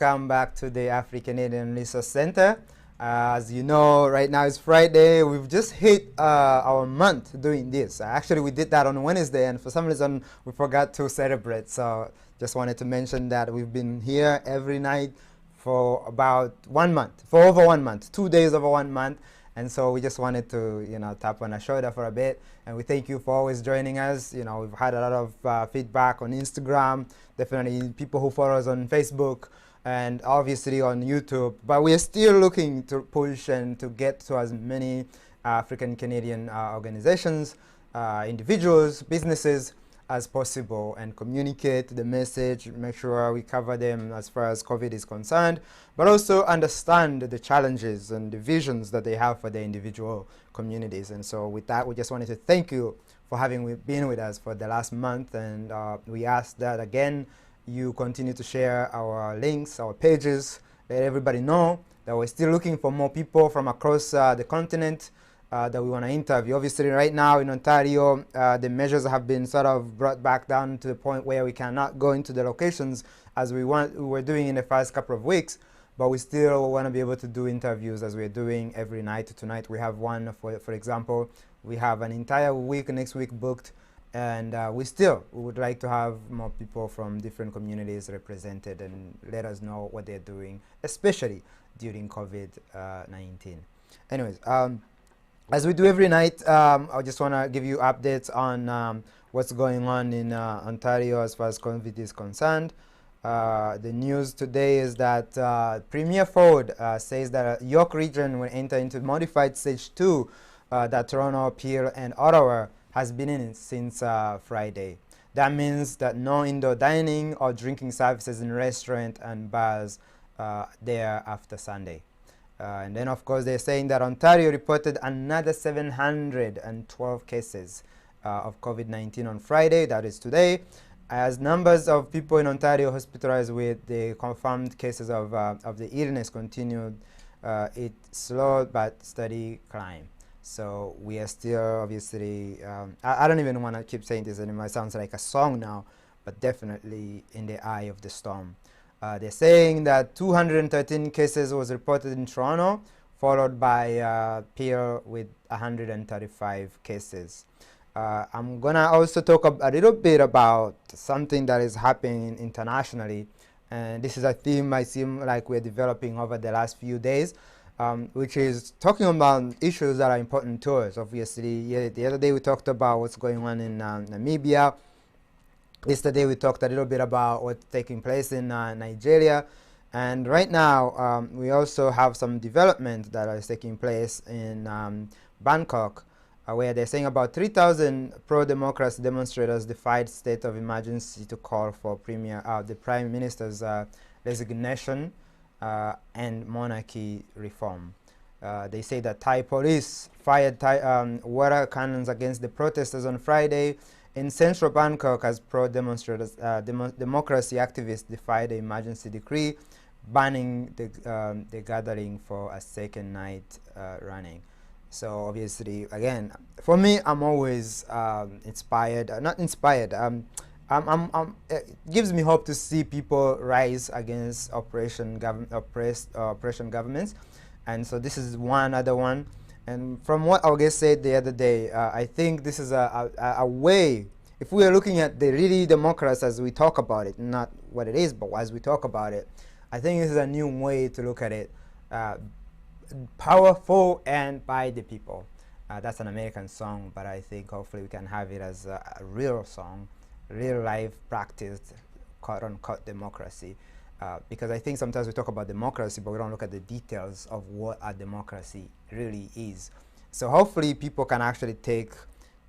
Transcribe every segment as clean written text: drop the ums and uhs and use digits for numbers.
welcome back to the AfriCanadian Resource Center. As you know, right now it's Friday. We've just hit our month doing this. Actually, we did that on Wednesday, and for some reason, we forgot to celebrate. So just wanted to mention that we've been here every night for about 1 month, for over 1 month, 2 days over 1 month. And so we just wanted to, tap on our shoulder for a bit. And we thank you for always joining us. We've had a lot of feedback on Instagram, definitely people who follow us on Facebook, and obviously on YouTube. But we are still looking to push and to get to as many African Canadian organizations, individuals, businesses as possible, and communicate the message, make sure we cover them as far as COVID is concerned, but also understand the challenges and the visions that they have for their individual communities. And so with that, we just wanted to thank you for having been with us for the last month, and we ask that again you continue to share our links, our pages, let everybody know that we're still looking for more people from across the continent that we want to interview. Obviously, right now in Ontario, the measures have been sort of brought back down to the point where we cannot go into the locations as we were doing in the first couple of weeks, but we still want to be able to do interviews as we're doing every night. Tonight we have one, for example, we have an entire week next week booked, and we would like to have more people from different communities represented and let us know what they're doing, especially during COVID-19. Anyways, as we do every night, I just want to give you updates on what's going on in Ontario as far as COVID is concerned. The news today is that Premier Ford says that York Region will enter into modified Stage 2 that Toronto, Peel, and Ottawa has been in since Friday. That means that no indoor dining or drinking services in restaurants and bars there after Sunday. And then, of course, they're saying that Ontario reported another 712 cases of COVID-19 on Friday, that is today, as numbers of people in Ontario hospitalized with the confirmed cases of the illness continued its slow but steady climb. So we are still, obviously, I don't even want to keep saying this anymore. It sounds like a song now, but definitely in the eye of the storm. They're saying that 213 cases was reported in Toronto, followed by Peel with 135 cases. I'm going to also talk a little bit about something that is happening internationally. And this is a theme I seem like we're developing over the last few days, which is talking about issues that are important to us. Obviously, the other day we talked about what's going on in Namibia. Yesterday we talked a little bit about what's taking place in Nigeria, and right now we also have some development that is taking place in Bangkok, where they're saying about 3,000 pro-democracy demonstrators defied state of emergency to call for the Prime Minister's resignation and monarchy reform. They say that Thai police fired water cannons against the protesters on Friday in central Bangkok as pro-demonstrators, democracy activists defied the emergency decree banning the gathering for a second night running. So obviously, again, for me, I'm always inspired, not inspired, it gives me hope to see people rise against oppression governments. And so this is one other one. And from what August said the other day, I think this is a way, if we are looking at the really democracy as we talk about it, not what it is, but as we talk about it, I think this is a new way to look at it. Powerful and by the people. That's an American song, but I think hopefully we can have it as a real song, real life practiced, quote-unquote democracy. Because I think sometimes we talk about democracy, but we don't look at the details of what a democracy really is. So hopefully people can actually take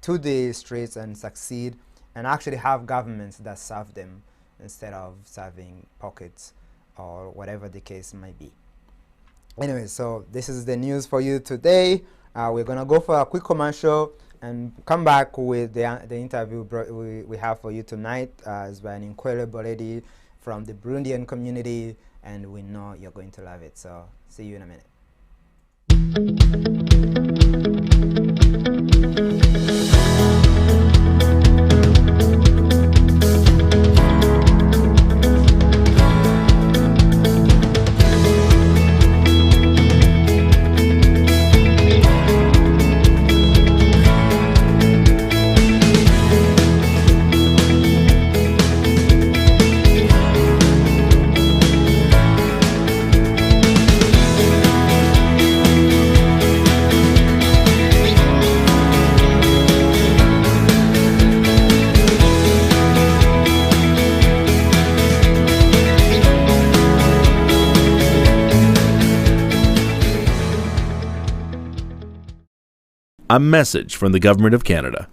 to the streets and succeed and actually have governments that serve them instead of serving pockets or whatever the case might be. Anyway, so this is the news for you today. We're going to go for a quick commercial and come back with the interview we have for you tonight. It's by an incredible lady from the Burundian community, and we know you're going to love it. So see you in a minute. A message from the Government of Canada.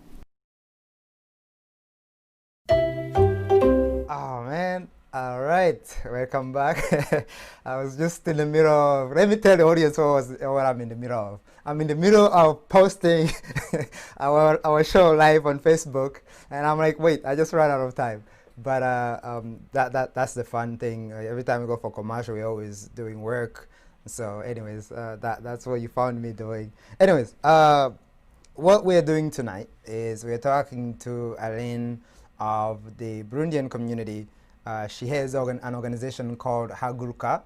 Oh man, all right, welcome back. I was just in the middle of, let me tell the audience what I'm in the middle of. I'm in the middle of posting our show live on Facebook, and I'm like, wait, I just ran out of time. But that's the fun thing. Every time we go for commercial, we're always doing work. So anyways, that's what you found me doing. Anyways, what we're doing tonight is we're talking to Aline of the Burundian community. She has an organization called HAGURUKA,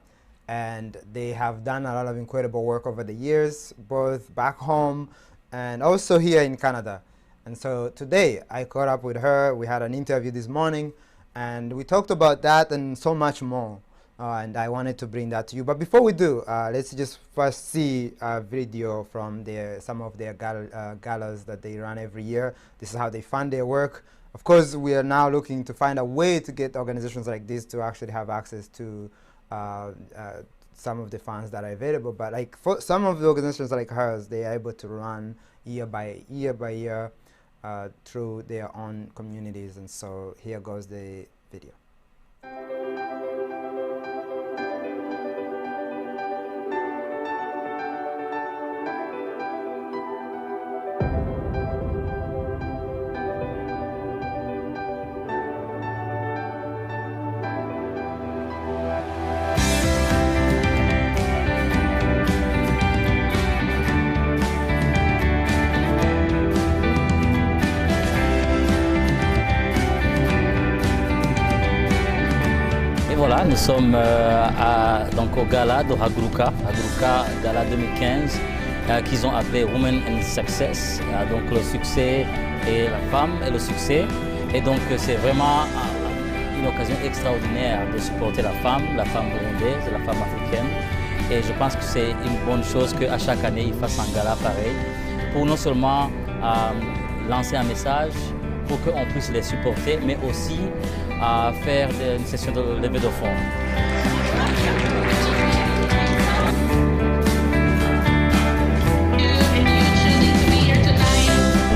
and they have done a lot of incredible work over the years, both back home and also here in Canada. And so today I caught up with her. We had an interview this morning, and we talked about that and so much more. And I wanted to bring that to you. But before we do, let's just first see a video from some of their galas that they run every year. This is how they fund their work. Of course, we are now looking to find a way to get organizations like this to actually have access to some of the funds that are available. But like for some of the organizations like hers, they are able to run year by year through their own communities. And so here goes the video. Voilà, nous sommes donc au gala de HAGURUKA Gala 2015, qu'ils ont appelé Women in Success, donc le succès et la femme et le succès. Et donc c'est vraiment une occasion extraordinaire de supporter la femme burundaise, la femme africaine. Et je pense que c'est une bonne chose qu'à chaque année, ils fassent un gala pareil, pour non seulement lancer un message, pour qu'on puisse les supporter, mais aussi à faire une session de levée de fonds.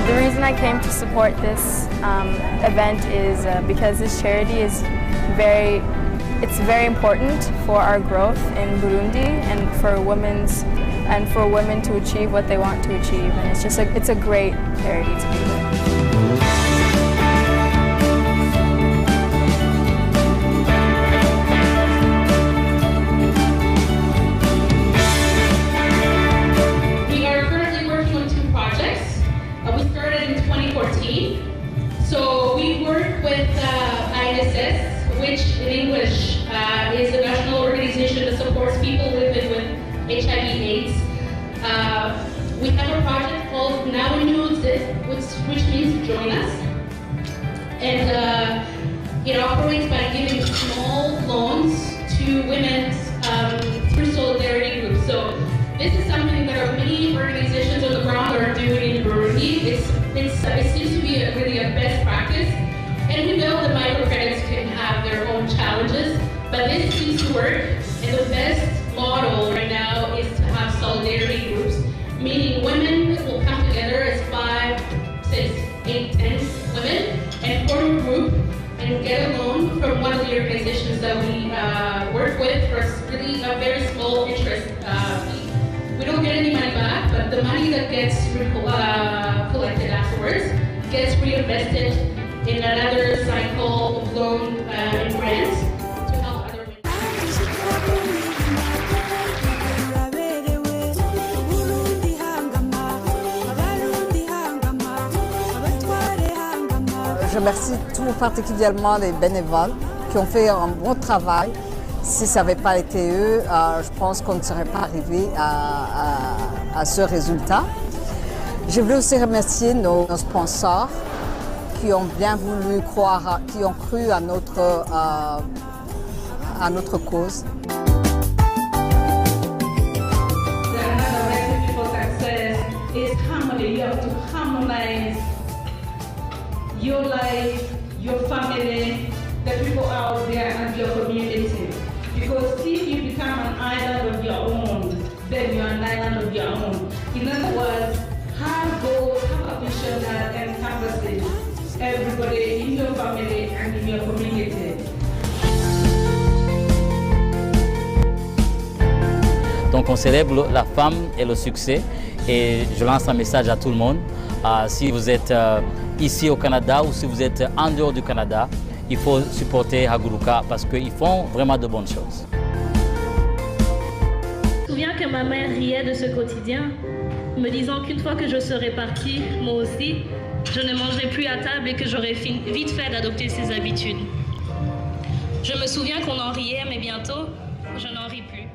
The reason I came to support this event is because this charity is very important for our growth in Burundi and for women to achieve what they want to achieve, and it's a great charity to be with. So we work with INSS, which in English is the national organization that supports people living with HIV/AIDS. We have a project called Now We Know Exist, which means join us. And it operates by giving small loans to women through solidarity groups. So this is something that many organizations on the ground are doing in Burundi. It seems to be really a best practice, and we know that microcredits can have their own challenges, but this seems to work. And the best model right now is to have solidarity groups, meaning women will come together as 5, 6, 8, 10 women and form a group and get a loan from one of the organizations that we work with for really a very small interest fee. We don't get any money back, but the money that gets collected afterwards gets reinvested in another cycle of loan and grants to help other women. Je remercie tout particulièrement les bénévoles qui ont fait un bon travail. Si ça n'avait pas été eux, je pense qu'on ne serait pas arrivé à ce résultat. Je voulais aussi remercier nos sponsors qui ont bien voulu croire, qui ont cru à notre cause. Another recipe for success is harmony. You have to harmonize your life, your family, the people out there, and your community. Because if you become an island of your own, then you're an island of your own. In other words, have Donc on célèbre la femme et le succès et je lance un message à tout le monde. Si vous êtes ici au Canada ou si vous êtes en dehors du Canada, il faut supporter HAGURUKA parce qu'ils font vraiment de bonnes choses. Je me souviens que ma mère riait de ce quotidien, me disant qu'une fois que je serais partie, moi aussi, je ne mangerai plus à table et que j'aurais vite fait d'adopter ces habitudes. Je me souviens qu'on en riait, mais bientôt, je n'en ris plus.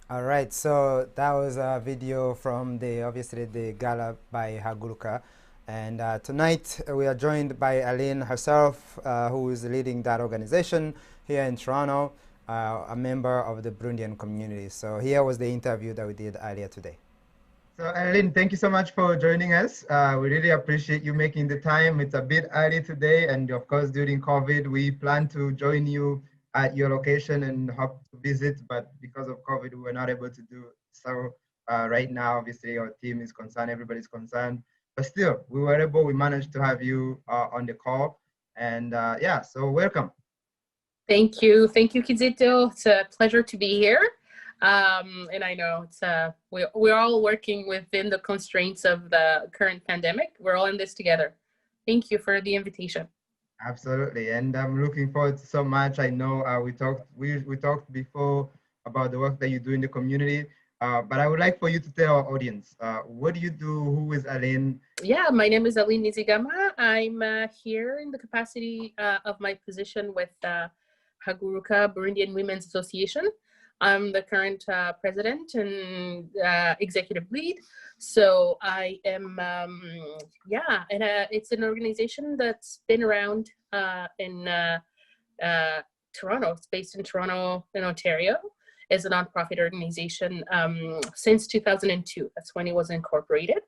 All right, so that was a video from obviously the gala by HAGURUKA, and tonight we are joined by Aline herself, who is leading that organization here in Toronto, a member of the Burundian community. So here was the interview that we did earlier today. So Aline, thank you so much for joining us. We really appreciate you making the time. It's a bit early today, and of course during COVID, we plan to join you at your location and hope to visit, but because of COVID, we were not able to do so. Right now, obviously, our team is concerned, everybody's concerned, but still, we managed to have you on the call, and yeah, so welcome. Thank you, Kizito. It's a pleasure to be here. And I know it's we're all working within the constraints of the current pandemic. We're all in this together. Thank you for the invitation. Absolutely, and I'm looking forward to so much. I know we talked before about the work that you do in the community, but I would like for you to tell our audience, what do you do? Who is Aline? Yeah, my name is Aline Nizigama. I'm here in the capacity of my position with HAGURUKA, Burundian Women's Association. I'm the current president and executive lead. So I am, yeah, and it's an organization that's been around in Toronto. It's based in Toronto, in Ontario. It's a nonprofit organization since 2002. That's when it was incorporated.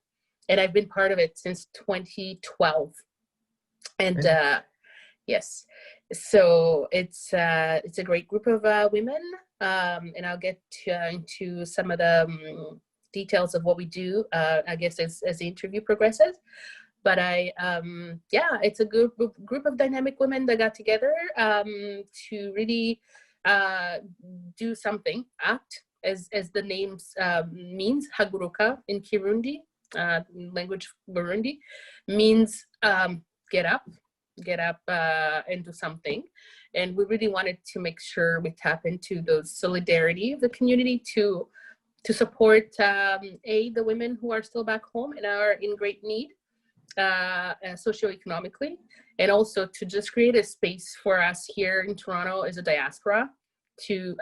And I've been part of it since 2012. And yes, so it's a great group of women. And I'll get into some of the details of what we do, I guess, as the interview progresses. But yeah, it's a group of dynamic women that got together to really do something, act, as the name means. HAGURUKA in Kirundi, language Burundi, means get up and do something. And we really wanted to make sure we tap into the solidarity of the community to support the women who are still back home and are in great need socioeconomically, and also to just create a space for us here in Toronto as a diaspora to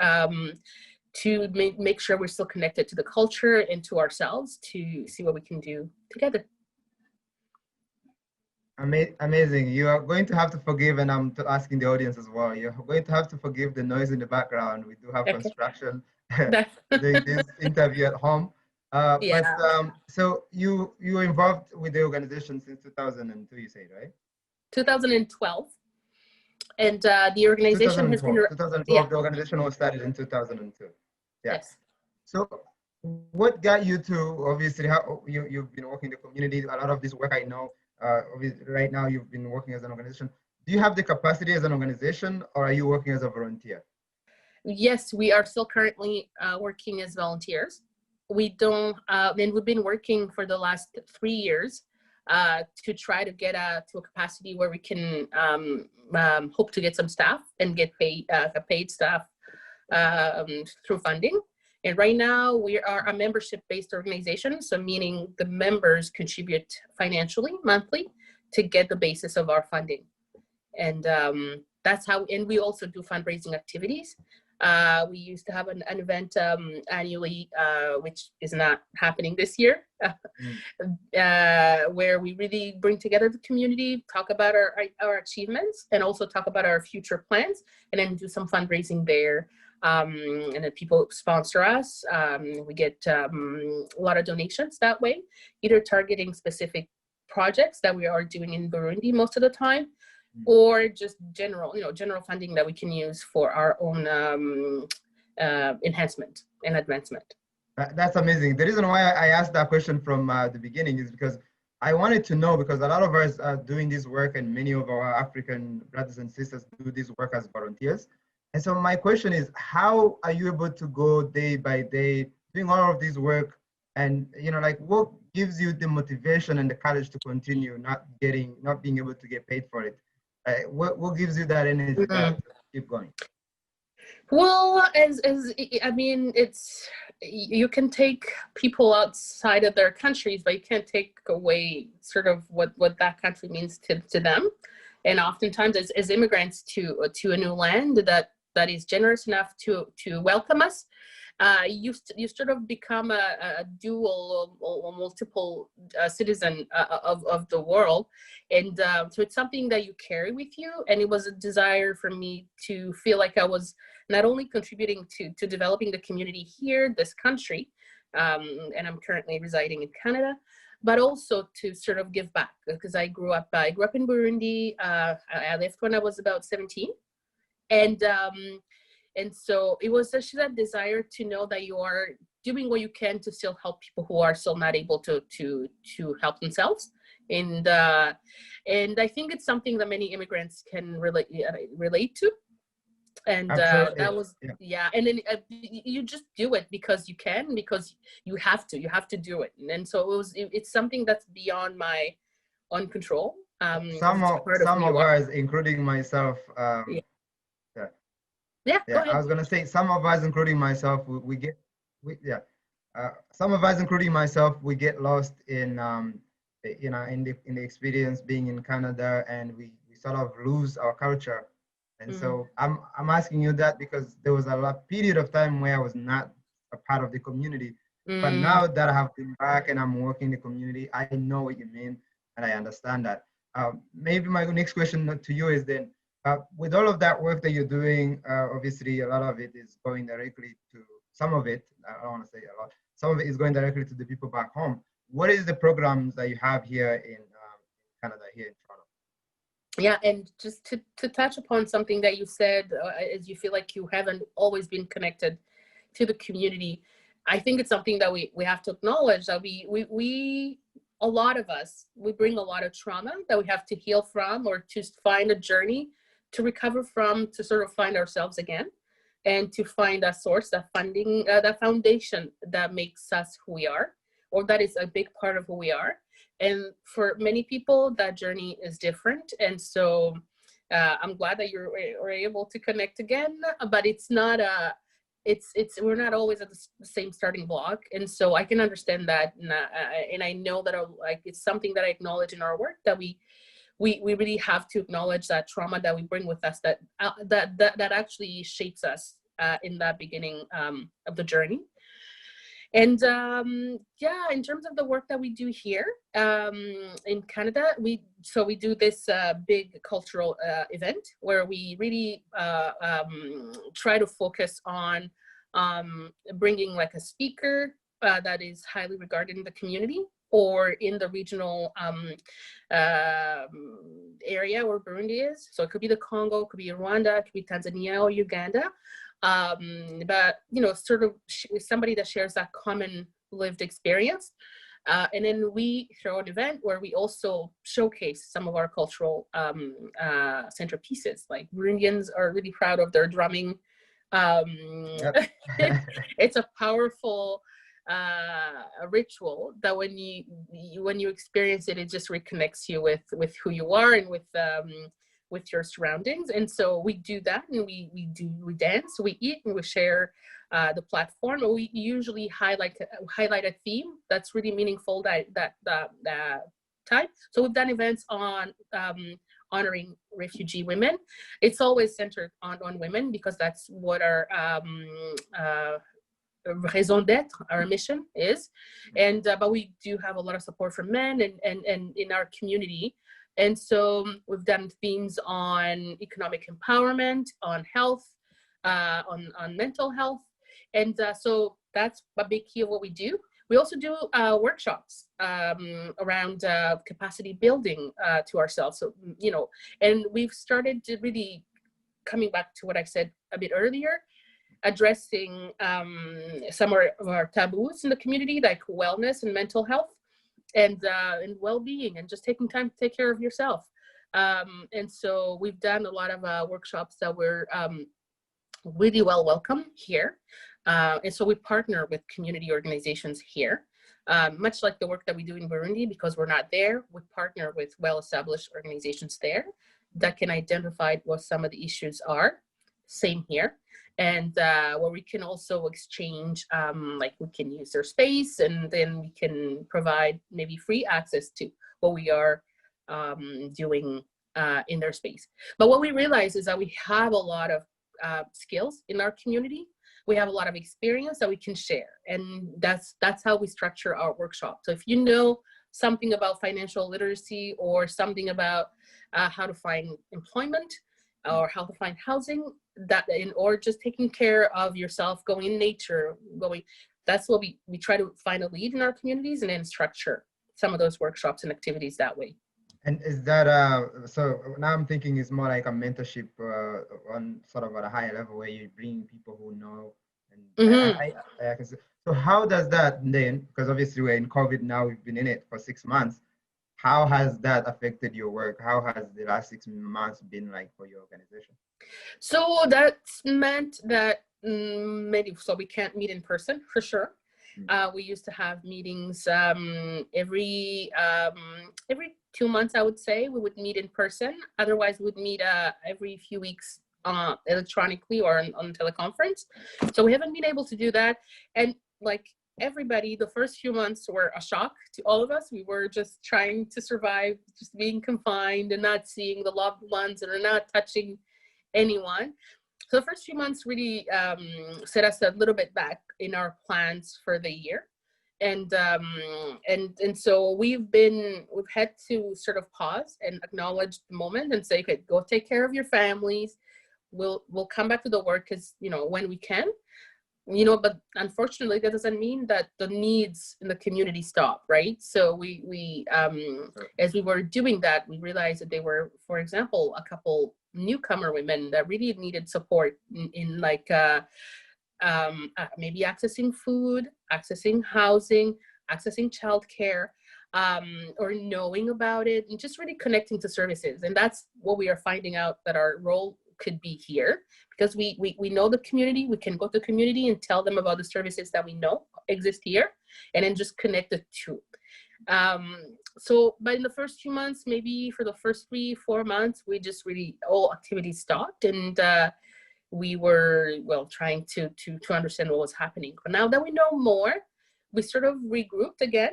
make sure we're still connected to the culture and to ourselves to see what we can do together. Amazing. You are going to have to forgive, and I'm asking the audience as well, you're going to have to forgive the noise in the background. We do have construction doing this interview at home. Yeah. But so you were involved with the organization since 2002, you said, right? 2012. And the organization has been... 2012, yeah. The organization was started in 2002. Yeah. Yes. So what got you to, obviously, how you've been working in the community, a lot of this work I know, right now you've been working as an organization. Do you have the capacity as an organization, or are you working as a volunteer? Yes, we are still currently working as volunteers. We don't, and we've been working for the last 3 years to try to get to a capacity where we can hope to get some staff and get paid staff through funding. And right now we are a membership-based organization, so meaning the members contribute financially monthly to get the basis of our funding. And that's how, and we also do fundraising activities. We used to have an event annually, which is not happening this year, where we really bring together the community, talk about our achievements, and also talk about our future plans, and then do some fundraising there. And then people sponsor us. We get a lot of donations that way, either targeting specific projects that we are doing in Burundi most of the time, or just general funding that we can use for our own enhancement and advancement. That's amazing. The reason why I asked that question from the beginning is because I wanted to know, because a lot of us are doing this work, and many of our African brothers and sisters do this work as volunteers. And so my question is, how are you able to go day by day doing all of this work? And like, what gives you the motivation and the courage to continue, not being able to get paid for it? What gives you that energy to keep going? Well, as I mean, it's, you can take people outside of their countries, but you can't take away sort of what that country means to them. And oftentimes, as immigrants to a new land that is generous enough to welcome us, you sort of become a dual or multiple citizen of the world. And so it's something that you carry with you. And it was a desire for me to feel like I was not only contributing to developing the community here, this country, and I'm currently residing in Canada, but also to sort of give back, because I grew up in Burundi. I left when I was about 17. And so it was just that desire to know that you are doing what you can to still help people who are still not able to help themselves. And I think it's something that many immigrants can relate to. And that was, yeah. And then you just do it because you can, because you have to do it. And so it's something that's beyond my own control. Some of us, including myself, yeah, I was gonna say, some of us, including myself, some of us, including myself, we get lost in in the experience being in Canada, and we sort of lose our culture. And so I'm asking you that because there was a period of time where I was not a part of the community, but now that I have been back and I'm working in the community, I know what you mean and I understand that. Maybe my next question to you is then, with all of that work that you're doing, obviously a lot of it is going directly to, some of it, I don't want to say a lot, some of it is going directly to the people back home. What is the programs that you have here in Canada, here in Toronto? Yeah, and just to touch upon something that you said, as you feel like you haven't always been connected to the community, I think it's something that we have to acknowledge, that we a lot of us, we bring a lot of trauma that we have to heal from, or to find a journey to recover from, to sort of find ourselves again, and to find a source, that funding, that foundation that makes us who we are, or that is a big part of who we are. And for many people, that journey is different. And so I'm glad that you were able to connect again, but it's not we're not always at the same starting block. And so I can understand that. And I know that it's something that I acknowledge in our work, that we really have to acknowledge that trauma that we bring with us, that actually shapes us in that beginning of the journey. And yeah, in terms of the work that we do here in Canada, we do this big cultural event where we really try to focus on bringing like a speaker that is highly regarded in the community or in the regional area where Burundi is. So it could be the Congo, it could be Rwanda, it could be Tanzania or Uganda. But sort of somebody that shares that common lived experience. And then we throw an event where we also showcase some of our cultural centerpieces. Like Burundians are really proud of their drumming. It's a powerful ritual that when you experience it, it just reconnects you with who you are and with your surroundings. And so we do that, and we dance, we eat, and we share the platform. We usually highlight a theme that's really meaningful that time. So we've done events on honoring refugee women. It's always centered on women, because that's what our raison d'être, our mission is. And but we do have a lot of support from men and in our community. And so we've done themes on economic empowerment, on health, on mental health. And so that's a big key of what we do. We also do workshops around capacity building to ourselves. So, and we've started to really, coming back to what I said a bit earlier, addressing some of our taboos in the community, like wellness and mental health. And well-being, and just taking time to take care of yourself. And so we've done a lot of workshops that we're really well welcome here. And so we partner with community organizations here, much like the work that we do in Burundi, because we're not there. We partner with well-established organizations there that can identify what some of the issues are. Same here. And where we can also exchange, like we can use their space, and then we can provide maybe free access to what we are doing in their space. But what we realize is that we have a lot of skills in our community. We have a lot of experience that we can share, and that's how we structure our workshop. So if you know something about financial literacy, or something about how to find employment, or how to find housing, or just taking care of yourself, going in nature, that's what we try to find a lead in our communities, and then structure some of those workshops and activities that way. And is that so now I'm thinking it's more like a mentorship on sort of at a higher level, where you bring people who know, and I can say, so how does that then, because obviously we're in COVID now, we've been in it for 6 months, how has that affected your work? How has the last 6 months been like for your organization? So that's meant that so we can't meet in person for sure. We used to have meetings every 2 months, I would say. We would meet in person. Otherwise, we would meet every few weeks electronically or on teleconference. So we haven't been able to do that. And like everybody, the first few months were a shock to all of us. We were just trying to survive, just being confined and not seeing the loved ones, and not touching anyone. So the first few months really set us a little bit back in our plans for the year. And so we've had to sort of pause and acknowledge the moment and say, okay, go take care of your families. We'll come back to the work when we can, but unfortunately that doesn't mean that the needs in the community stop, right? So we as we were doing that, we realized that they were, for example, a couple newcomer women that really needed support in like maybe accessing food, accessing housing, accessing childcare, or knowing about it, and just really connecting to services. And that's what we are finding out that our role could be here, because we know the community. We can go to the community and tell them about the services that we know exist here, and then just connect the two. But in the first few months, maybe for the first 3-4 months, we just really, all activities stopped, and we were trying to understand what was happening. But now that we know more, we sort of regrouped again,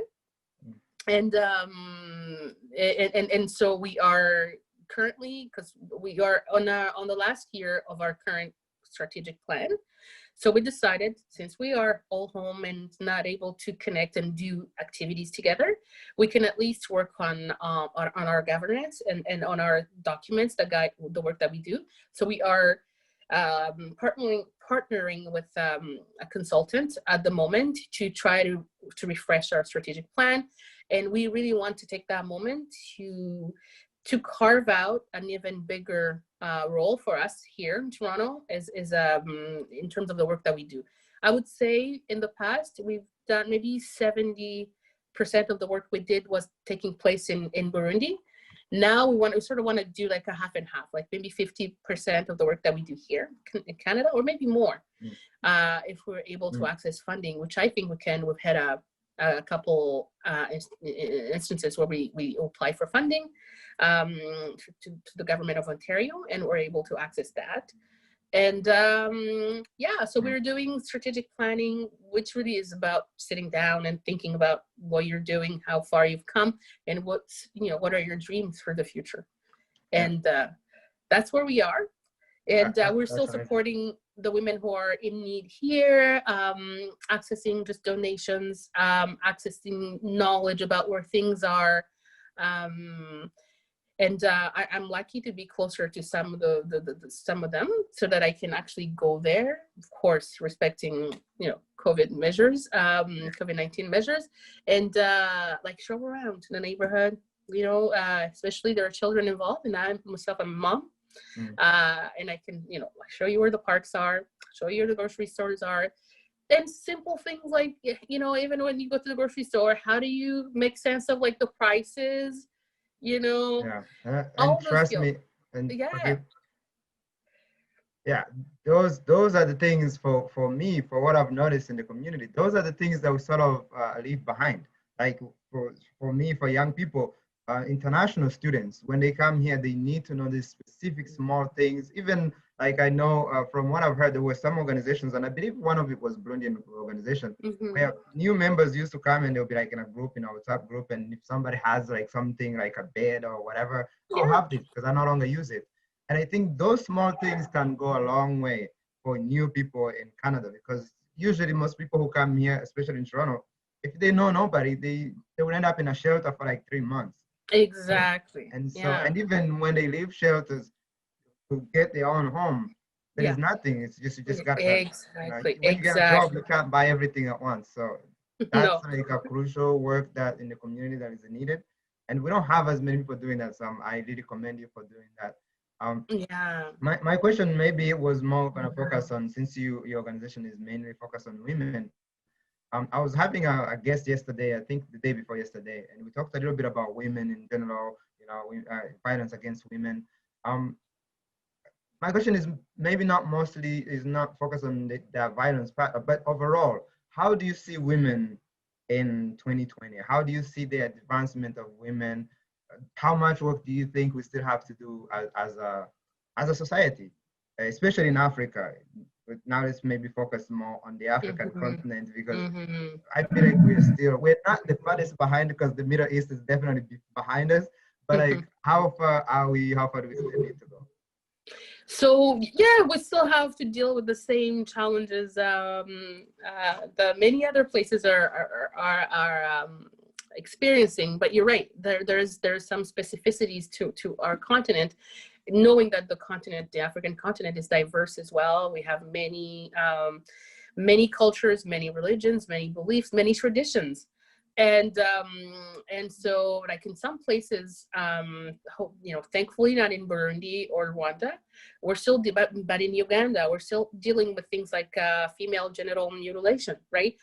and so we are currently, because we are on the last year of our current strategic plan. So we decided, since we are all home and not able to connect and do activities together, we can at least work on our governance and on our documents that guide the work that we do. So we are partnering with a consultant at the moment to try to refresh our strategic plan. And we really want to take that moment to carve out an even bigger role for us here in Toronto is in terms of the work that we do. I would say in the past, we've done maybe 70% of the work we did was taking place in Burundi. Now we sort of want to do like a half and half, like maybe 50% of the work that we do here in Canada, or maybe more, if we're able to access funding, which I think we can. We've had a couple instances where we apply for funding to the government of Ontario, and we're able to access that. And so we're doing strategic planning, which really is about sitting down and thinking about what you're doing, how far you've come, and what are your dreams for the future. And that's where we are. And we're still supporting the women who are in need here, accessing just donations, accessing knowledge about where things are. I'm lucky to be closer to some of them, so that I can actually go there, of course, respecting COVID measures, COVID-19 measures, and like show around the neighborhood. Especially there are children involved, and I'm a mom. And I can show you where the parks are, show you where the grocery stores are, and simple things like even when you go to the grocery store, how do you make sense of like the prices, and all trust me, and Yeah, those are the things for me, for what I've noticed in the community. Those are the things that we sort of leave behind. Like for me, for young people, international students, when they come here, they need to know these specific small things. Even like I know from what I've heard, there were some organizations, and I believe one of it was Burundian organization, where new members used to come and they'll be like in a group, in a WhatsApp group, and if somebody has like something like a bed or whatever, I'll have this because I no longer use it. And I think those small things can go a long way for new people in Canada, because usually most people who come here, especially in Toronto, if they know nobody, they will end up in a shelter for like 3 months. Exactly. And so, and even when they leave shelters to get their own home, there is nothing. It's just, you just got to, exactly. when you get a job, you can't buy everything at once. So that's No. like a crucial work that in the community that is needed. And we don't have as many people doing that. So I really commend you for doing that. Yeah. My question maybe was more going to focus on, since your organization is mainly focused on women. I was having a guest yesterday, I think the day before yesterday, and we talked a little bit about women in general, violence against women. My question is maybe not mostly, is not focused on the violence part, but overall, how do you see women in 2020? How do you see the advancement of women? How much work do you think we still have to do as a society, especially in Africa? But now let's maybe focus more on the African continent, because I feel like we're not the farthest behind, because the Middle East is definitely behind us. But like, how far are we? How far do we still need to go? So yeah, we still have to deal with the same challenges the many other places are experiencing. But you're right, there's some specificities to our continent, knowing that the African continent is diverse as well. We have many cultures, many religions, many beliefs, many traditions. And so like in some places, thankfully not in Burundi or Rwanda, we're still, but in Uganda, we're still dealing with things like female genital mutilation, right?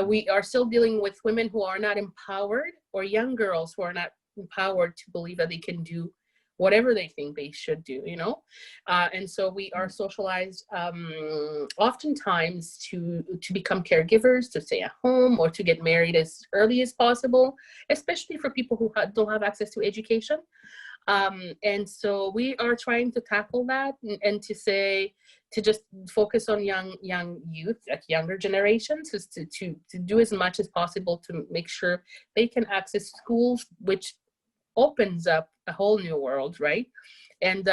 We are still dealing with women who are not empowered, or young girls who are not empowered to believe that they can do whatever they think they should do, and so we are socialized oftentimes to become caregivers, to stay at home, or to get married as early as possible, especially for people who don't have access to education. And so we are trying to tackle that, and to just focus on young youth, like younger generations, is to do as much as possible to make sure they can access schools, which opens up a whole new world, right? And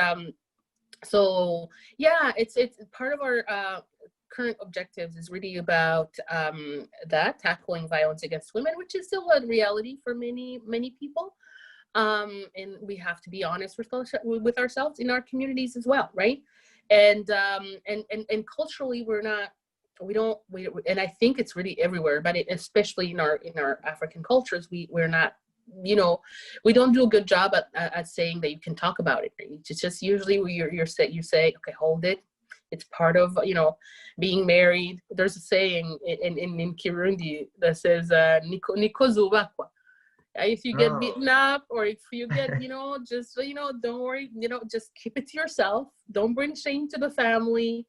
so yeah, it's part of our current objectives is really about that, tackling violence against women, which is still a reality for many people, and we have to be honest with ourselves in our communities as well, right? And culturally, and I think it's really everywhere, but especially in our African cultures, we're not, we don't do a good job at saying that you can talk about it. It's just usually you say, okay, hold it. It's part of, being married. There's a saying in Kirundi that says, Niko zubakwa. If you get beaten up, or if you get, just, don't worry, just keep it to yourself. Don't bring shame to the family.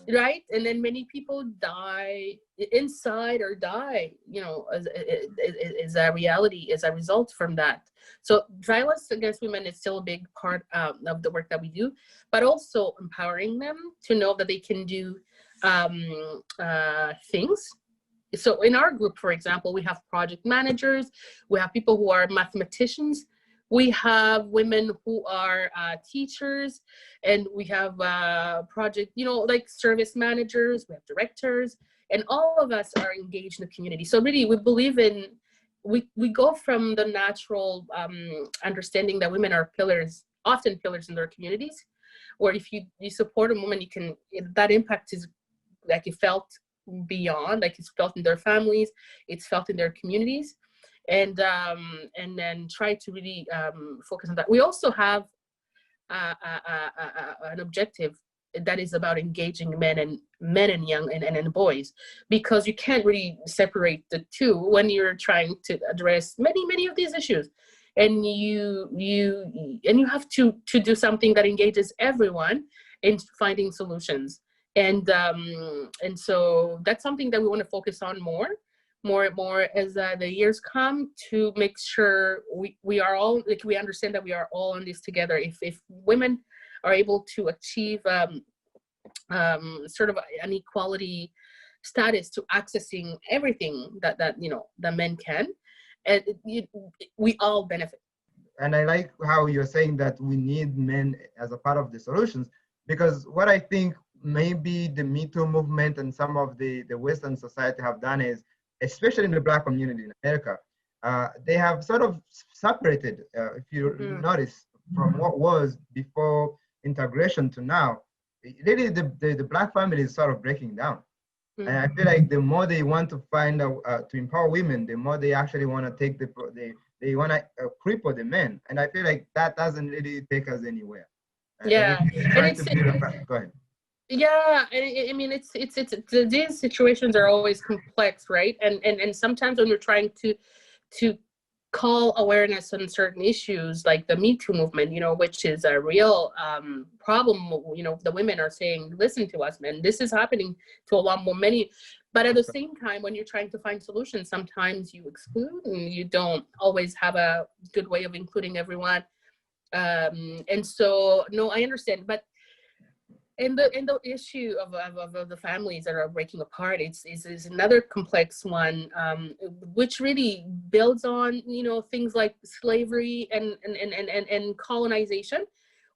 Right? And then many people die inside, or die, as a reality, as a result from that. So violence against women is still a big part of the work that we do, but also empowering them to know that they can do things. So in our group, for example, we have project managers, we have people who are mathematicians, we have women who are teachers, and we have project, like service managers, we have directors, and all of us are engaged in the community. So really, we believe we go from the natural understanding that women are often pillars in their communities, or if you support a woman, that impact is like it felt beyond, like it's felt in their families, it's felt in their communities. And then try to really focus on that. We also have an objective that is about engaging men and young and boys, because you can't really separate the two when you're trying to address many of these issues, and you have to do something that engages everyone, in finding solutions. And so that's something that we want to focus on more as the years come, to make sure we are all, like, we understand that we are all in this together. If women are able to achieve sort of an equality status to accessing everything that the men can, and we all benefit. And I like how you're saying that we need men as a part of the solutions, because what I think maybe the Me Too movement and some of the Western society have done is, especially in the Black community in America, they have sort of separated, if you notice, from what was before integration to now. Really, the Black family is sort of breaking down. And I feel like the more they want to find out to empower women, the more they actually want to take they want to cripple the men. And I feel like that doesn't really take us anywhere. Yeah, and go ahead. Yeah, and I mean, it's these situations are always complex, right? And sometimes when we're trying to call awareness on certain issues, like the Me Too movement, which is a real problem. The women are saying, listen to us, man, this is happening to a lot more many. But at the same time, when you're trying to find solutions, sometimes you exclude, and you don't always have a good way of including everyone. And so, no, I understand. But in the issue of the families that are breaking apart, is another complex one, which really builds on things like slavery and colonization,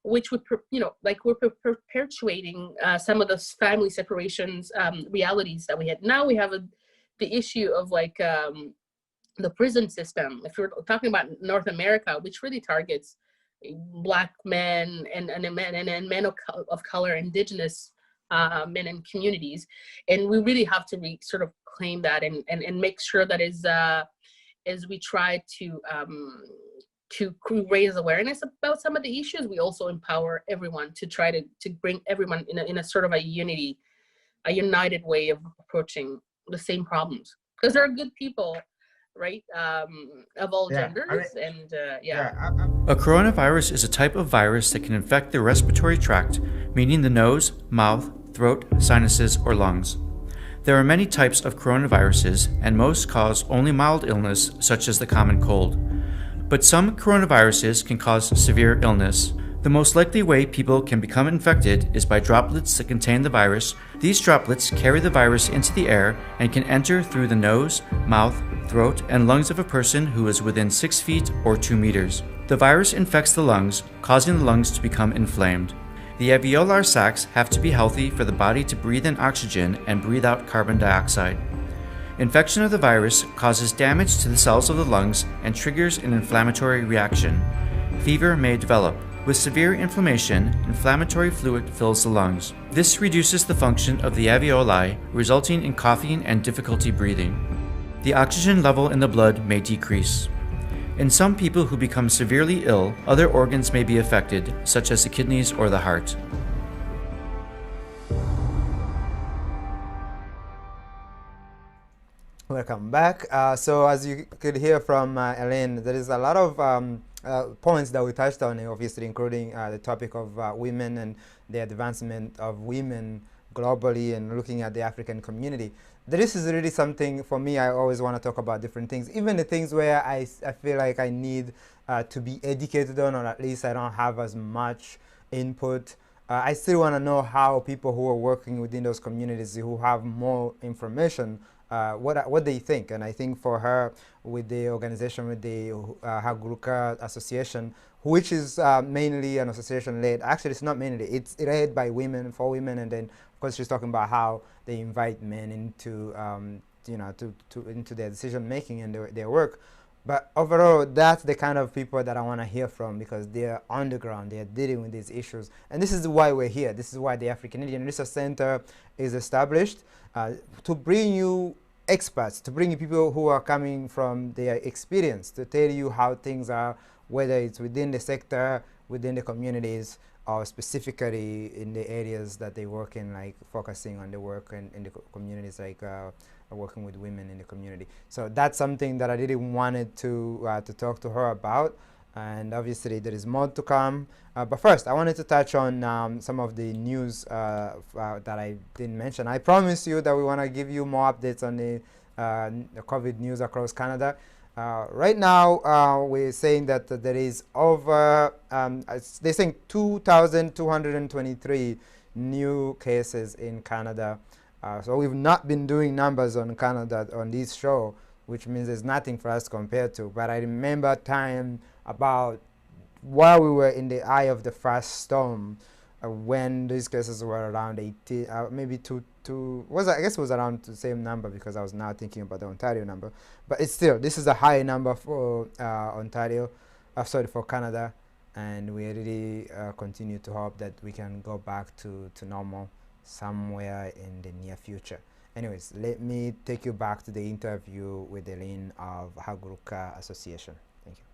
which would we're perpetuating some of the family separations realities that we had. Now we have the issue of the prison system. If we're talking about North America, which really targets Black men and men of color, Indigenous men and communities, and we really have to sort of claim that and make sure that as we try to raise awareness about some of the issues, we also empower everyone to try to bring everyone in a sort of a united way of approaching the same problems, because there are good people, right, of all genders. A coronavirus is a type of virus that can infect the respiratory tract, meaning the nose, mouth, throat, sinuses, or lungs. There are many types of coronaviruses, and most cause only mild illness, such as the common cold. But some coronaviruses can cause severe illness. The most likely way people can become infected is by droplets that contain the virus. These droplets carry the virus into the air and can enter through the nose, mouth, throat, and lungs of a person who is within 6 feet or 2 meters. The virus infects the lungs, causing the lungs to become inflamed. The alveolar sacs have to be healthy for the body to breathe in oxygen and breathe out carbon dioxide. Infection of the virus causes damage to the cells of the lungs and triggers an inflammatory reaction. Fever may develop. With severe inflammation, inflammatory fluid fills the lungs. This reduces the function of the alveoli, resulting in coughing and difficulty breathing. The oxygen level in the blood may decrease. In some people who become severely ill, other organs may be affected, such as the kidneys or the heart. Welcome back. So as you could hear from Aline, there is a lot of points that we touched on, obviously, including the topic of women and the advancement of women globally, and looking at the African community. This is really something, for me, I always want to talk about different things, even the things where I feel like I need to be educated on, or at least I don't have as much input. I still want to know how people who are working within those communities, who have more information, what they think. And I think for her, with the organization, with the HAGURUKA Association, which is mainly an association led, actually it's not mainly, it's led by women, for women, and then of course she's talking about how they invite men into into their decision making and their work. But overall, that's the kind of people that I want to hear from, because they're on the ground, they're dealing with these issues. And this is why we're here. This is why the AfriCanadian Research Center is established, to bring you experts, to bring you people who are coming from their experience, to tell you how things are, whether it's within the sector, within the communities, or specifically in the areas that they work in, like focusing on the work in the communities, like working with women in the community. So that's something that I really wanted to talk to her about. and obviously there is more to come. But first, I wanted to touch on some of the news that I didn't mention. I promise you that we want to give you more updates on the COVID news across Canada. Right now, we're saying that there is over, they're saying 2,223 new cases in Canada. So we've not been doing numbers on Canada on this show, which means there's nothing for us to compare to. But I remember time about while we were in the eye of the first storm, when these cases were around 80, maybe I guess it was around the same number, because I was now thinking about the Ontario number. But it's still, this is a high number for Ontario, for Canada, and we really continue to hope that we can go back to normal somewhere in the near future. Anyways, let me take you back to the interview with Aline of HAGURUKA Association. Thank you.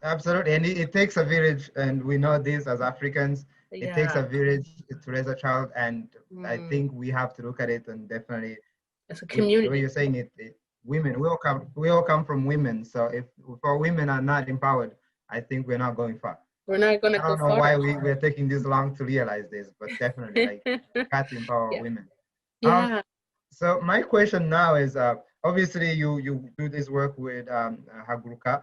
Absolutely, and it takes a village, and we know this as Africans. Yeah. It takes a village to raise a child, and I think we have to look at it, and definitely, as a community. The way you're saying it, women, we all come from women. So if our women are not empowered, I think we're not going far. We're not going to go far. I don't know why we're taking this long to realize this, but definitely, like, got to empower women. Yeah. So my question now is, obviously you do this work with HAGURUKA,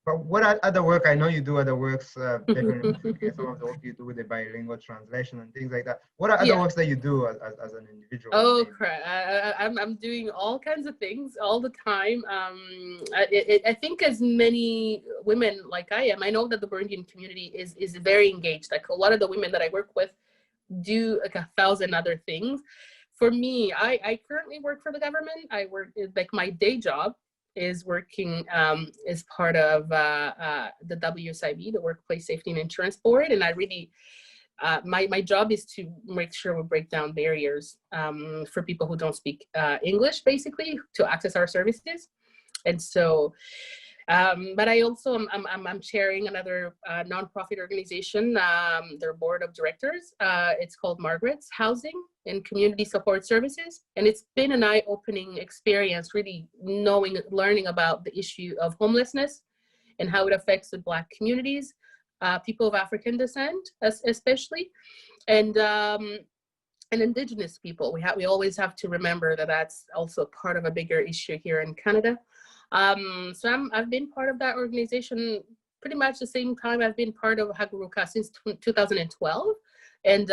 but what other work? I know you do other works, definitely some of the work you do with the bilingual translation and things like that. What are other works that you do as an individual? Oh, crap. I'm doing all kinds of things all the time. I think as many women like I am, I know that the Burundian community is very engaged. Like a lot of the women that I work with do like 1,000 other things. For me, I currently work for the government. I work, like my day job is working as part of the WSIB, the Workplace Safety and Insurance Board. And I really, my job is to make sure we break down barriers for people who don't speak English, basically, to access our services. And so, but I also, I'm chairing another nonprofit organization, their board of directors. It's called Margaret's Housing and Community Support Services. And it's been an eye-opening experience, really learning about the issue of homelessness and how it affects the Black communities, people of African descent, especially, and Indigenous people. We always have to remember that that's also part of a bigger issue here in Canada. So I've been part of that organization pretty much the same time I've been part of HAGURUKA since 2012, and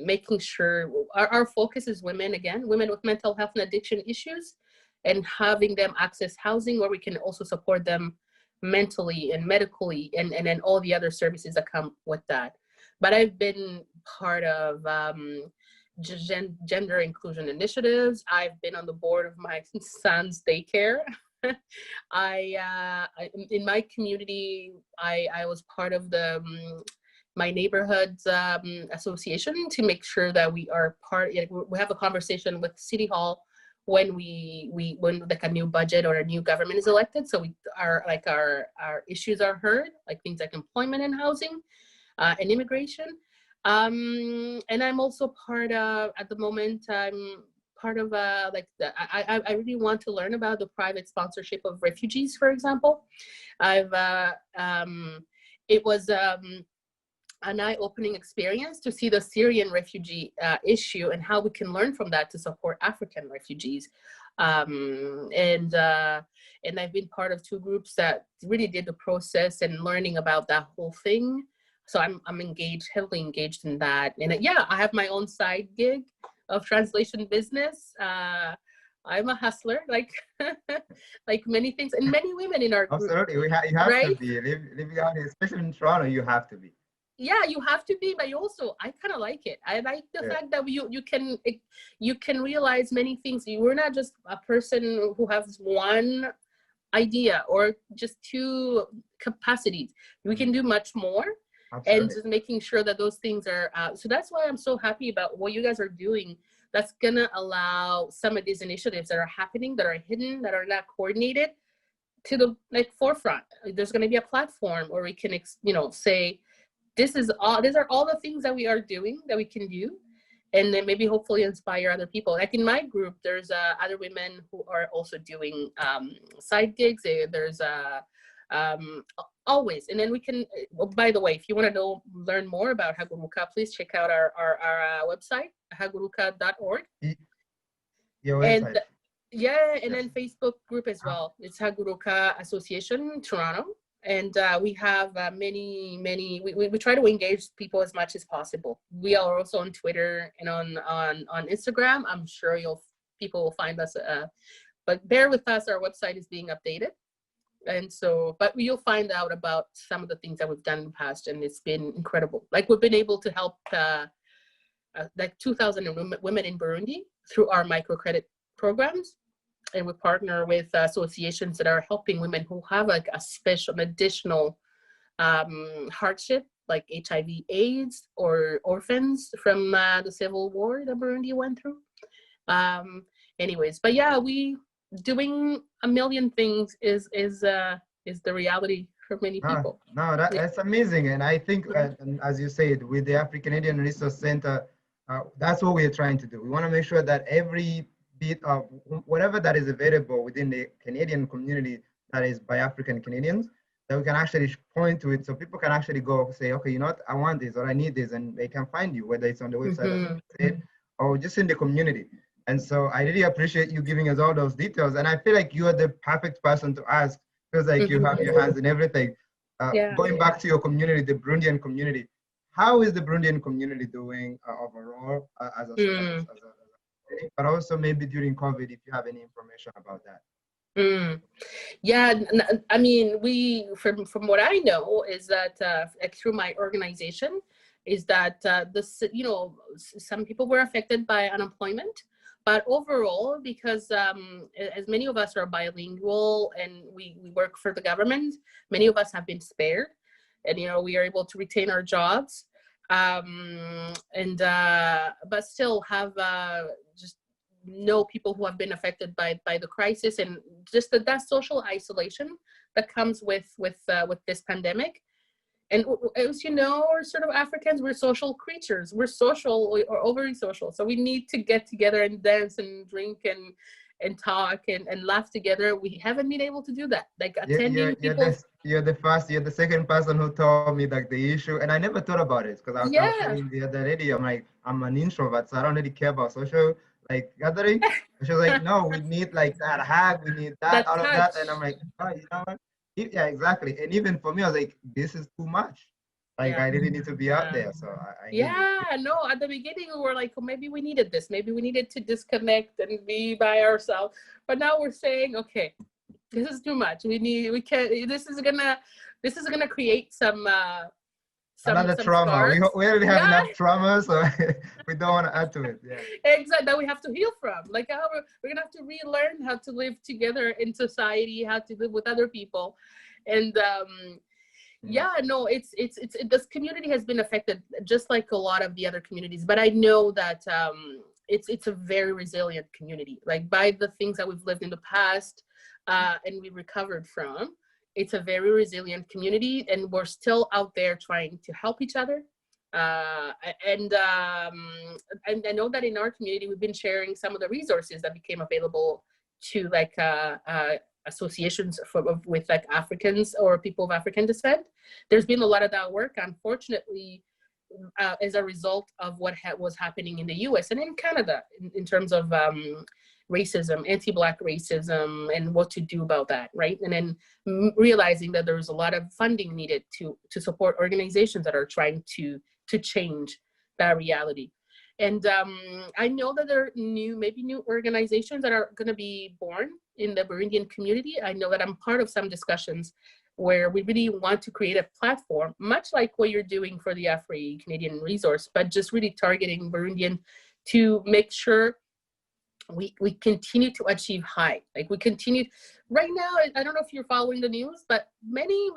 making sure our focus is women with mental health and addiction issues, and having them access housing where we can also support them mentally and medically, and then all the other services that come with that. But I've been part of gender inclusion initiatives. I've been on the board of my son's daycare. In my community, I was part of the my neighborhood's association to make sure that we are we have a conversation with City Hall when when like a new budget or a new government is elected. So our issues are heard, like things like employment and housing and immigration. And I'm also part of, at the moment, I'm part of I really want to learn about the private sponsorship of refugees, for example. It was an eye-opening experience to see the Syrian refugee issue and how we can learn from that to support African refugees. And I've been part of 2 groups that really did the process and learning about that whole thing. So I'm heavily engaged in that. And yeah, I have my own side gig of translation business. I'm a hustler, like many things, and many women in our group. Absolutely, you have right? to be living out here, especially in Toronto. You have to be. Yeah, you have to be, but also I kind of like it. I like the fact that you can realize many things. We're not just a person who has one idea or just 2 capacities. We can do much more. Absolutely. And just making sure that those things are so that's why I'm so happy about what you guys are doing. That's gonna allow some of these initiatives that are happening, that are hidden, that are not coordinated, to the forefront. There's gonna be a platform where we can say these are all the things that we are doing, that we can do, and then maybe hopefully inspire other people. Like in my group, there's other women who are also doing side gigs. There's Always. And then we can, well, by the way, if you want to learn more about HAGURUKA, please check out our website, haguruka.org. Your website. And yeah, and then Facebook group as well. It's HAGURUKA Association Toronto. And we have many, we try to engage people as much as possible. We are also on Twitter and on Instagram. I'm sure people will find us, but bear with us, our website is being updated. And so, but you'll find out about some of the things that we've done in the past, and it's been incredible. Like, we've been able to help like 2,000 women in Burundi through our microcredit programs. And we partner with associations that are helping women who have like a special additional hardship, like HIV/AIDS or orphans from the civil war that Burundi went through. Anyways, but yeah, we doing a million things is the reality for many people. No, that's amazing. And I think, as you said, with the AfriCanadian Resource Center, that's what we're trying to do. We want to make sure that every bit of whatever that is available within the Canadian community that is by African Canadians, that we can actually point to it, so people can actually go say, okay, you know what, I want this or I need this, and they can find you, whether it's on the website or just in the community. And so I really appreciate you giving us all those details. And I feel like you are the perfect person to ask, because like you have your hands in everything. Going back to your community, the Burundian community, how is the Burundian community doing overall as a but also maybe during COVID, if you have any information about that? Yeah, I mean, we from what I know is that through my organization is that some people were affected by unemployment, but overall, because as many of us are bilingual and we work for the government, many of us have been spared, and we are able to retain our jobs. But still have just know people who have been affected by the crisis, and just that social isolation that comes with this pandemic. And as you know, we're sort of Africans, we're social creatures, we're social or overly social, so we need to get together and dance and drink and talk and laugh together. We haven't been able to do that. Like attending you're the second person who told me like the issue, and I never thought about it, because I was telling the other lady, I'm like, I'm an introvert, so I don't really care about social like gathering. She was like, no, we need like that hug, we need that, all of that, and I'm like, oh, you know what? Yeah, exactly. And even for me, I was like, this is too much. Like, I really need to be out there. So no, at the beginning we were like, oh, maybe we needed this. Maybe we needed to disconnect and be by ourselves. But now we're saying, okay, this is too much. We can't, this is gonna create some another trauma. We already have enough trauma, so we don't want to add to it. Yeah. Exactly. That we have to heal from. Like we're gonna have to relearn how to live together in society, how to live with other people, and this community has been affected just like a lot of the other communities. But I know that it's a very resilient community. Like by the things that we've lived in the past, and we recovered from. It's a very resilient community, and we're still out there trying to help each other. And I know that in our community, we've been sharing some of the resources that became available to like associations with like Africans or people of African descent. There's been a lot of that work, unfortunately, as a result of what was happening in the US and in Canada in terms of racism, anti-Black racism, and what to do about that, right? And then realizing that there's a lot of funding needed to support organizations that are trying to change that reality. And I know that there are maybe new organizations that are going to be born in the Burundian community. I know that I'm part of some discussions where we really want to create a platform, much like what you're doing for the AfriCanadian resource, but just really targeting Burundian to make sure we continue to achieve high. Like we continue right now. I don't know if you're following the news, but many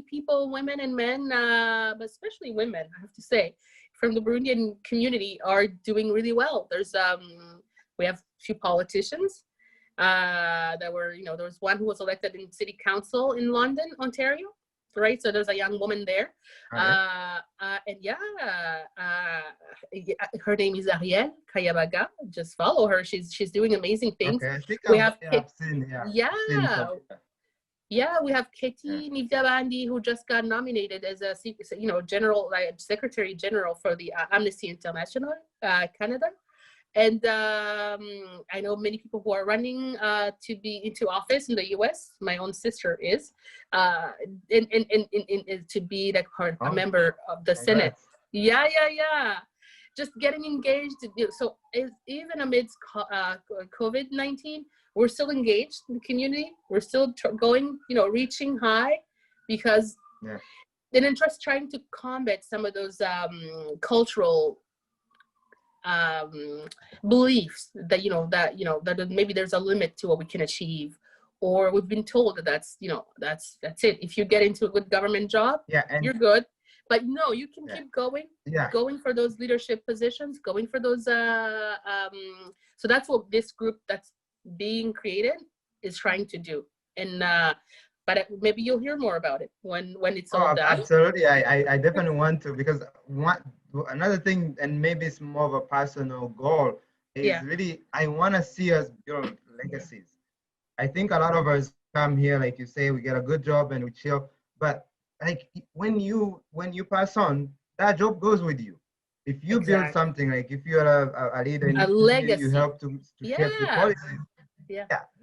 people, women and men, but especially women, I have to say, from the Burundian community are doing really well. There's we have a few politicians that were, there was one who was elected in city council in London, Ontario, right? So there's a young woman there. And her name is Ariel Kayabaga. Just follow her. She's doing amazing things. Okay, I think we have I've seen. Yeah, we have Katie Nizigama, who just got nominated as a general, like Secretary General for the Amnesty International Canada. And I know many people who are running to be into office in the U.S. My own sister is, to be like a member of the Senate. Yeah. Just getting engaged. So even amidst COVID-19, we're still engaged in the community. We're still going, reaching high, because then just trying to combat some of those cultural beliefs that that maybe there's a limit to what we can achieve, or we've been told that that's it. If you get into a good government job, you're good. But no, you can keep going, going for those leadership positions, going for those. So that's what this group that's being created is trying to do. And but maybe you'll hear more about it when it's all done. Absolutely, I definitely want to, because another thing, and maybe it's more of a personal goal, is really I want to see us build legacies. I think a lot of us come here, like you say, we get a good job and we chill, but like when you pass on, that job goes with you. If you build something, like if you're a leader in a legacy, you help to shape the policies.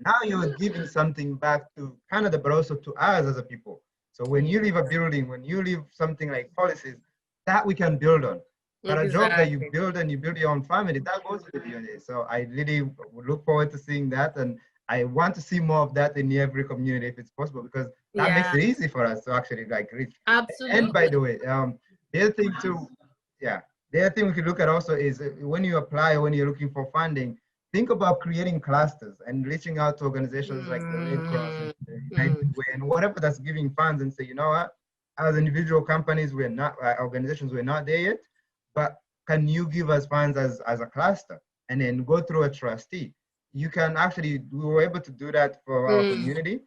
Now you're giving something back to Canada, but also to us as a people. So when you leave a building, when you leave something like policies, that we can build on. But a job that you build and you build your own family, that goes with you. So I really would look forward to seeing that. And I want to see more of that in every community if it's possible, because that makes it easy for us to actually like reach. Absolutely. And by the way, the other thing too, the other thing we could look at also is when you apply, when you're looking for funding, think about creating clusters and reaching out to organizations like the Red Cross and the United Way and whatever that's giving funds, and say, you know what, as individual companies, we're not, organizations, we're not there yet, but can you give us funds as a cluster, and then go through a trustee? You can actually, we were able to do that for our community.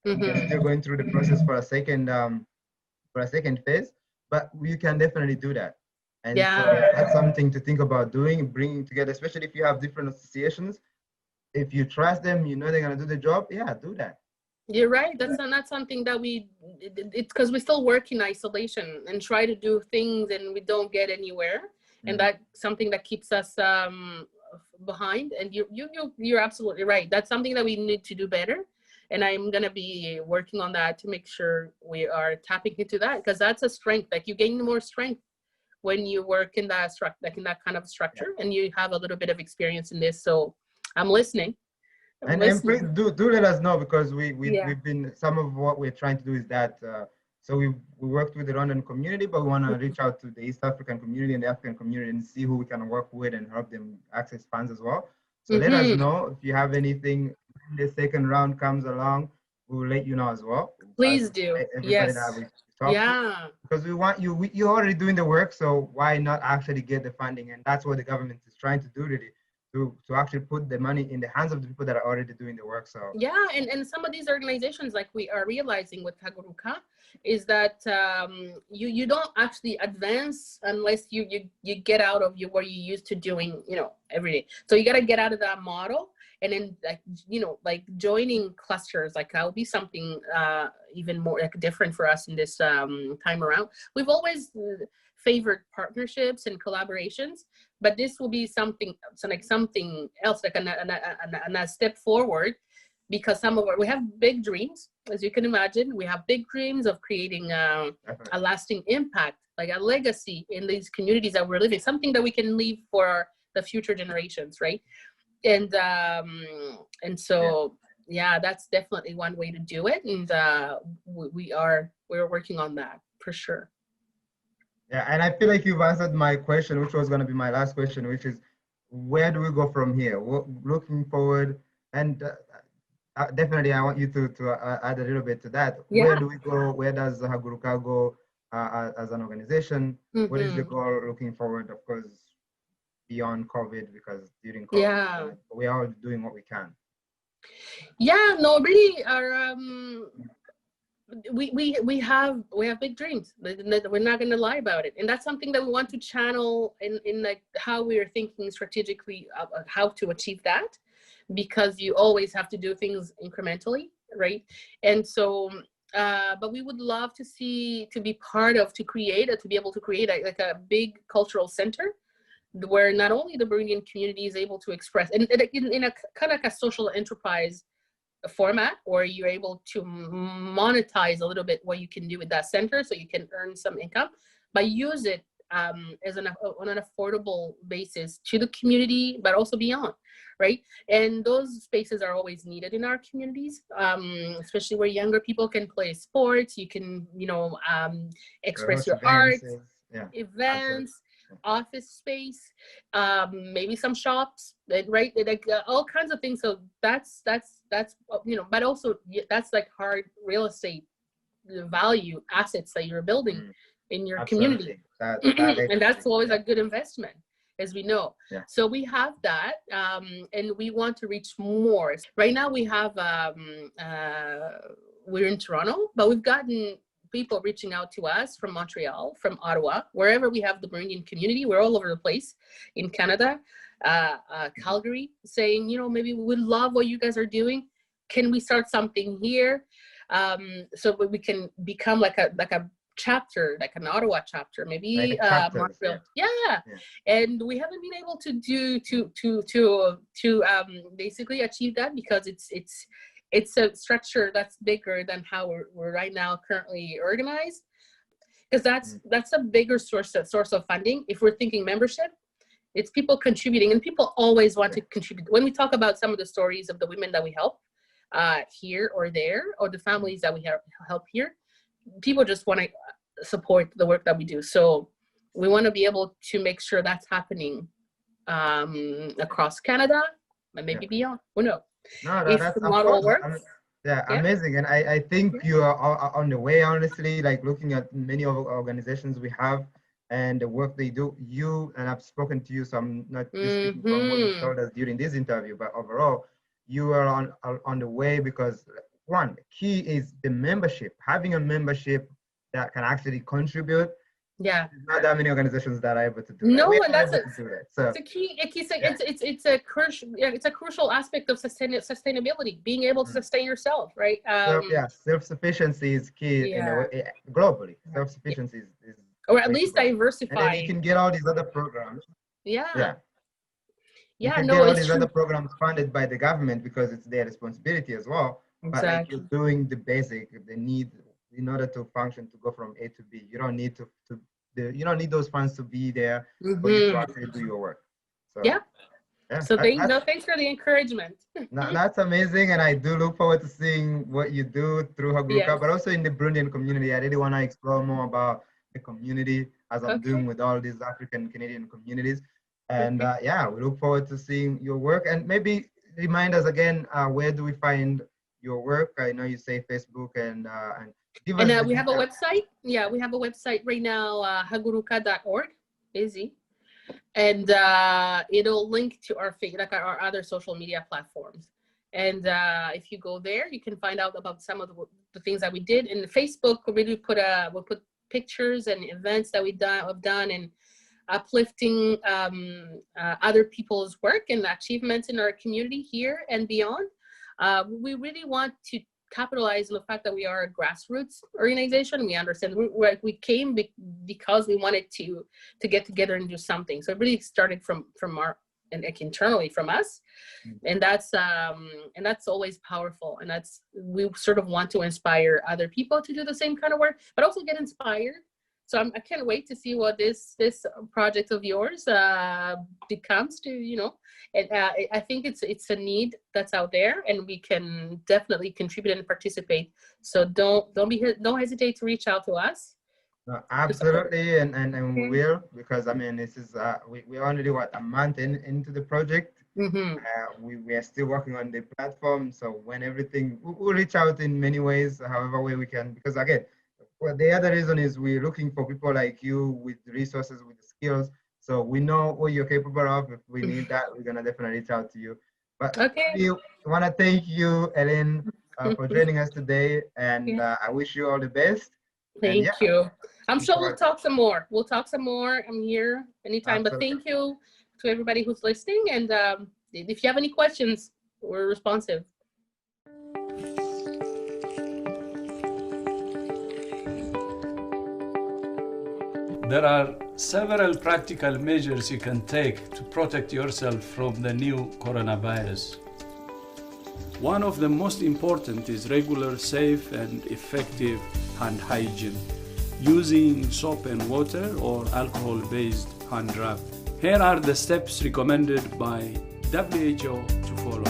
We're still going through the process for a second phase, but we can definitely do that. And so that's something to think about doing, bringing together, especially if you have different associations. If you trust them, you know they're going to do the job, do that. You're right. That's not something that it's because we still work in isolation and try to do things and we don't get anywhere. And that's something that keeps us behind. And you're absolutely right. That's something that we need to do better. And I'm going to be working on that to make sure we are tapping into that, because that's a strength. Like you gain more strength when you work in that in that kind of structure, and you have a little bit of experience in this. So I'm listening. And please do let us know, because we've been, some of what we're trying to do is that, so we worked with the Rwandan community, but we want to reach out to the East African community and the African community and see who we can work with and help them access funds as well. So let us know if you have anything. When the second round comes along, we will let you know as well. Please do. Yes. Because we want you, you're already doing the work, so why not actually get the funding? And that's what the government is trying to do, really, to actually put the money in the hands of the people that are already doing the work. So and some of these organizations, like we are realizing with HAGURUKA, is that you don't actually advance unless you get out of what you used to doing every day. So you got to get out of that model, and then like joining clusters, like that will be something even more like different for us in this time around. We've always favored partnerships and collaborations, but this will be something else, like a step forward, because we have big dreams, as you can imagine. We have big dreams of creating a lasting impact, like a legacy in these communities that we're living, something that we can leave for the future generations, right? And so that's definitely one way to do it, and we're working on that for sure. Yeah, and I feel like you've answered my question, which was going to be my last question, which is, where do we go from here? Looking forward, and definitely I want you to add a little bit to that. Where do we go? Where does HAGURUKA go as an organization? What is the goal looking forward, of course, beyond COVID, because during COVID, we are doing what we can. Really, our we have big dreams. We're not going to lie about it, and that's something that we want to channel in like how we are thinking strategically how to achieve that, because you always have to do things incrementally, right? And so, but we would love to be part of, to be able to create like a big cultural center where not only the Burundian community is able to express, and in a kind of like a social enterprise format, or you're able to monetize a little bit what you can do with that center, so you can earn some income, but use it as on an affordable basis to the community, but also beyond, right? And those spaces are always needed in our communities, especially where younger people can play sports. You can, express your art, events, office space, maybe some shops, right? Like all kinds of things. So that's but also that's like hard real estate value assets that you're building in your community. And that's always a good investment, as we know. So we have that, and we want to reach more. Right now we have we're in Toronto, but we've gotten people reaching out to us from Montreal, from Ottawa, wherever we have the Burundian community. We're all over the place in Canada, Calgary, saying, maybe we would love what you guys are doing. Can we start something here? So we can become like a chapter, like an Ottawa chapter, maybe like Montreal. Yeah. And we haven't been able to basically achieve that, because it's a structure that's bigger than how we're right now currently organized, because that's a bigger source of funding. If we're thinking membership, it's people contributing, and people always want to contribute. When we talk about some of the stories of the women that we help here or there, or the families that we help here, people just want to support the work that we do. So we want to be able to make sure that's happening across Canada and maybe beyond. Who knows? No, If that's the model works. Amazing. And I think you are on the way, honestly, like looking at many of the organizations we have and the work they do. And I've spoken to you, so I'm not just speaking from what you told us during this interview, but overall, you are on the way, because one, key is the membership. Having a membership that can actually contribute. Yeah. There's not that many organizations that are able to do that. No, and that's So it's a key. It's a crucial aspect of sustainability. Being able to sustain yourself, right? Self-sufficiency is key in a way, globally. Self-sufficiency is or at least diversify. And then you can get all these other programs. You can get all these other programs funded by the government, because it's their responsibility as well. But like, you're doing the basic, the need in order to function, to go from A to B. You don't need you don't need those funds to be there for you to actually do your work. So, so thanks for the encouragement. That's amazing, and I do look forward to seeing what you do through HAGURUKA, but also in the Burundian community. I really want to explore more about the community, as I'm doing with all these African Canadian communities. And we look forward to seeing your work. And maybe remind us again, where do we find your work? I know you say Facebook, and give us we have a website. Yeah, we have a website right now, haguruka.org. Easy. And it'll link to our other social media platforms. And if you go there, you can find out about some of the things that we did. In Facebook, we'll put pictures and events that we've done, and uplifting other people's work and achievements in our community here and beyond. We really want to capitalize on the fact that we are a grassroots organization. We understand we came because we wanted to get together and do something. So it really started from our and internally from us, and that's always powerful. And we sort of want to inspire other people to do the same kind of work, but also get inspired. So I can't wait to see what this project of yours becomes to, and I think it's a need that's out there, and we can definitely contribute and participate. So don't hesitate to reach out to us. No, absolutely, and we will, because I mean, this is we're only a month into the project. We are still working on the platform, so when everything, we'll reach out in many ways, however way we can, because again, well, the other reason is we're looking for people like you with the resources, with the skills. So we know what you're capable of. If we need that, we're gonna definitely reach out to you. But we want to thank you, Aline, for joining us today, and I wish you all the best. Thank you. I'm sure we'll talk some more. I'm here anytime. Absolutely. But thank you to everybody who's listening. And if you have any questions, we're responsive. There are several practical measures you can take to protect yourself from the new coronavirus. One of the most important is regular, safe and effective hand hygiene, using soap and water or alcohol-based hand rub. Here are the steps recommended by WHO to follow.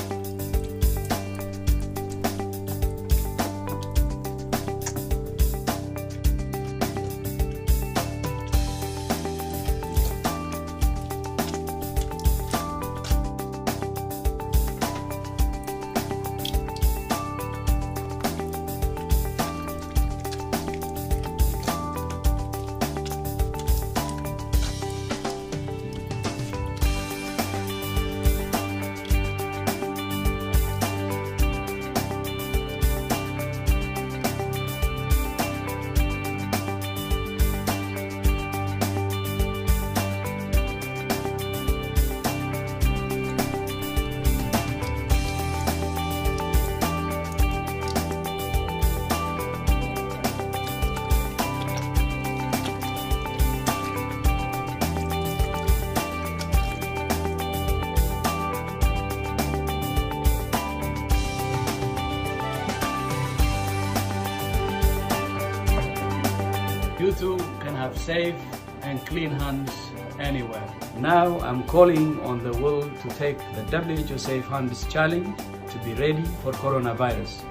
You too can have safe and clean hands anywhere. Now I'm calling on the world to take the WHO Safe Hands Challenge to be ready for coronavirus.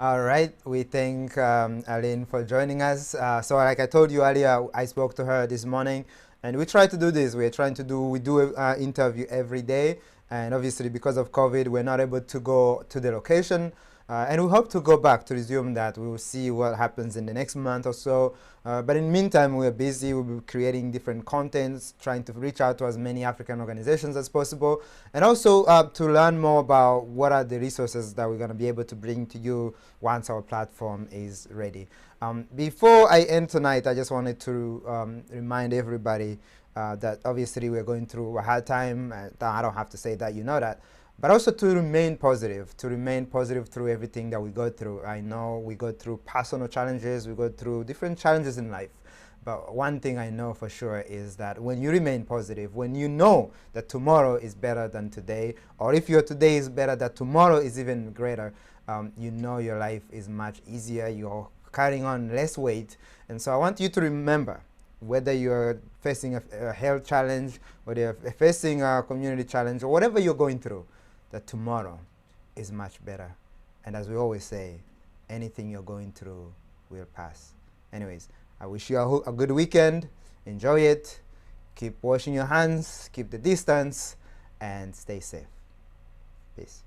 All right, we thank Aline for joining us. So like I told you earlier, I spoke to her this morning, and we try to do this. We do an interview every day, and obviously because of COVID, we're not able to go to the location, and we hope to go back to resume that. We will see what happens in the next month or so. But in the meantime, we're busy. We'll be creating different contents, trying to reach out to as many African organizations as possible, and also to learn more about what are the resources that we're going to be able to bring to you once our platform is ready. Before I end tonight, I just wanted to remind everybody that obviously we're going through a hard time. I don't have to say that, you know that. But also to remain positive through everything that we go through. I know we go through personal challenges, we go through different challenges in life. But one thing I know for sure is that when you remain positive, when you know that tomorrow is better than today, or if your today is better, that tomorrow is even greater, you know your life is much easier, you're carrying on less weight. And so I want you to remember, whether you're facing a health challenge, whether you're facing a community challenge, or whatever you're going through, that tomorrow is much better. And as we always say, anything you're going through will pass. Anyways, I wish you a good weekend. Enjoy it. Keep washing your hands, keep the distance, and stay safe. Peace.